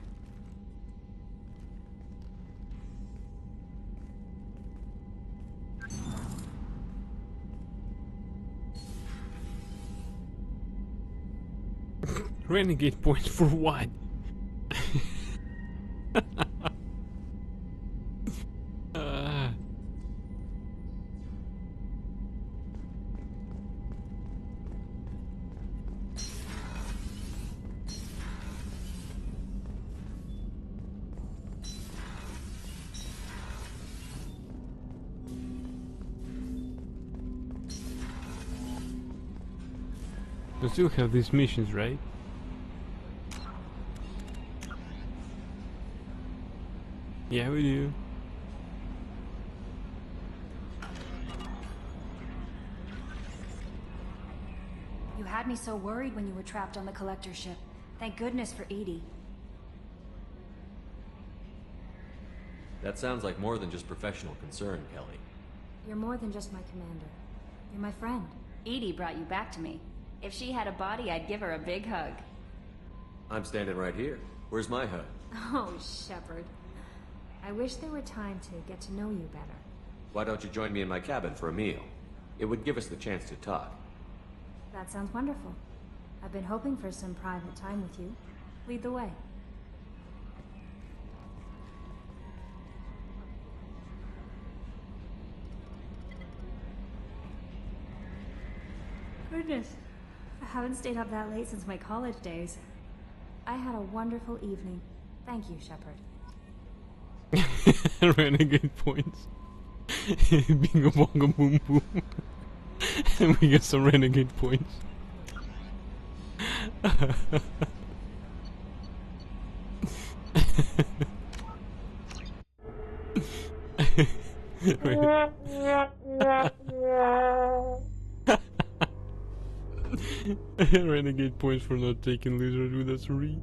Renegade points for what? We still have these missions, right? Yeah, we do. me so worried when you were trapped on the Collector ship. Thank goodness for Edie. That sounds like more than just professional concern, Kelly. You're more than just my commander. You're my friend. Edie brought you back to me. If she had a body, I'd give her a big hug. I'm standing right here. Where's my hug? Oh, Shepard. I wish there were time to get to know you better. Why don't you join me in my cabin for a meal? It would give us the chance to talk. That sounds wonderful. I've been hoping for some private time with you. Lead the way. Goodness. I haven't stayed up that late since my college days. I had a wonderful evening. Thank you, Shepard. Renegade points. Being a bonga boom boom. And we get some renegade points. Renegade points for not taking Lizard with us, Ree.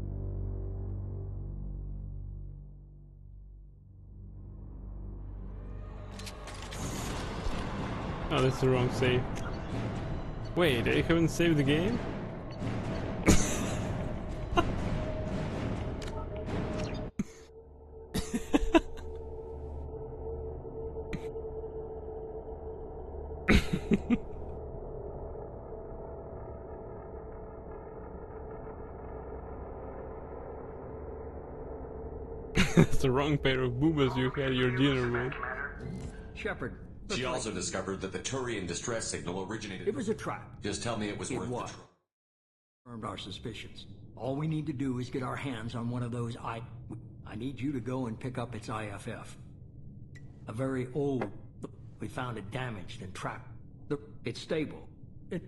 Oh, that's the wrong save. Wait, they haven't saved the game? That's the wrong pair of boobas you had your dinner with. Shepard. She also discovered that the Turian distress signal originated. It was a trap. Just tell me it was worth the trouble. Confirmed our suspicions. All we need to do is get our hands on one of those I need you to go and pick up its IFF. A very old. We found it damaged and trapped. It's stable. Of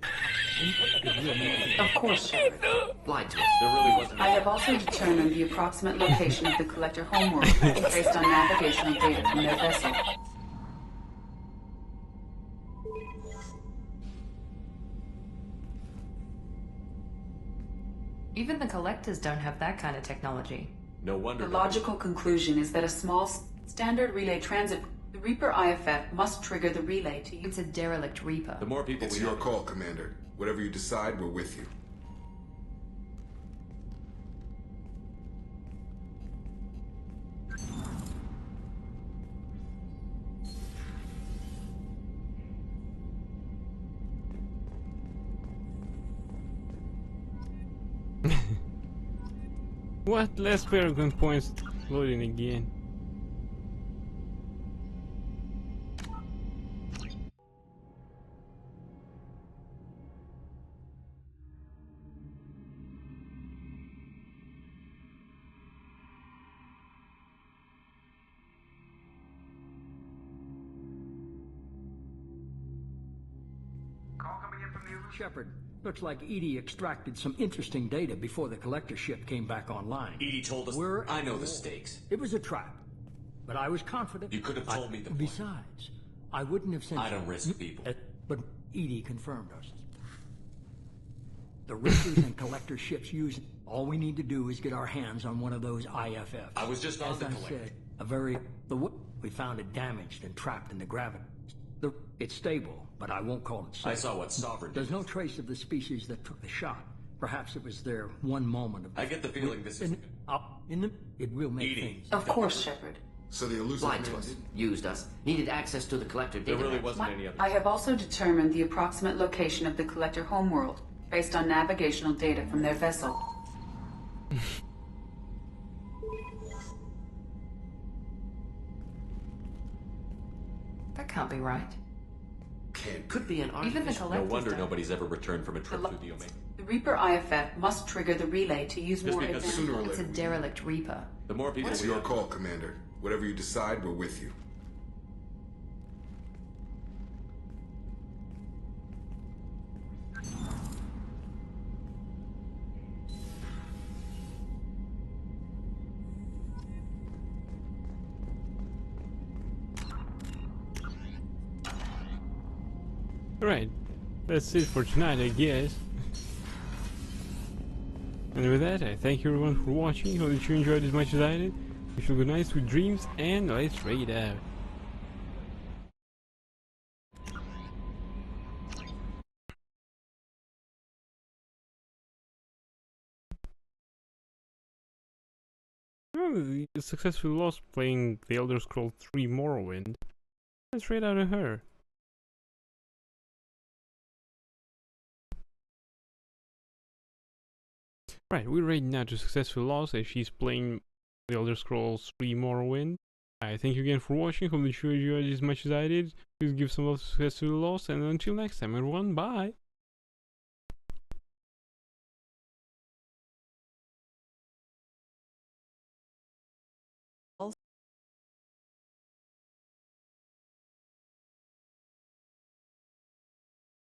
course, Shepard. Lied to us. There really wasn't. I have also determined the approximate location of the Collector homeworld based on navigational data from their vessel. Even the Collectors don't have that kind of technology. No wonder. The logical conclusion is that a small standard relay transit. The Reaper IFF must trigger the relay to use. It's a derelict Reaper. The more people it's your call, Commander. Whatever you decide, we're with you. What? Less Paragon points loading again. Shepard, looks like Edie extracted some interesting data before the Collector ship came back online. Edie told us. I know the stakes. It was a trap, but I was confident. You could have told me the. Besides, I wouldn't have sent. I don't risk people. But Edie confirmed us. The Rifters and Collector ships use. All we need to do is get our hands on one of those IFFs. I was just on the Collector. Said, we found it damaged and trapped in the gravity. It's stable, but I won't call it safe. I saw what Sovereign did. There's no trace of the species that took the shot. Perhaps it was their one moment of. I get the feeling this is. It will make things. Of course, Shepard. So the elusive lied to us, used us, needed access to the Collector data. There really wasn't any other. I have also determined the approximate location of the Collector homeworld based on navigational data from their vessel. That can't be right. Could be an Even the No Collectors wonder don't. nobody's ever returned from a trip through the Omega. The Reaper IFF must trigger the relay to use Just more because advanced. Sooner or It's a later. derelict Reaper. The more people It's we your have- call, Commander. Whatever you decide, we're with you. Right, that's it for tonight, I guess. And with that, I thank you everyone for watching. Hope that you enjoyed as much as I did. Wish you good night, sweet dreams, and let's raid out. Oh, the successfully lost playing The Elder Scrolls 3 Morrowind. Let's raid out of her. Right, we're ready now to successfully lost as she's playing The Elder Scrolls 3 Morrowind. I thank you again for watching. Hope that you enjoyed as much as I did. Please give some love to successfully lost, and until next time, everyone, bye!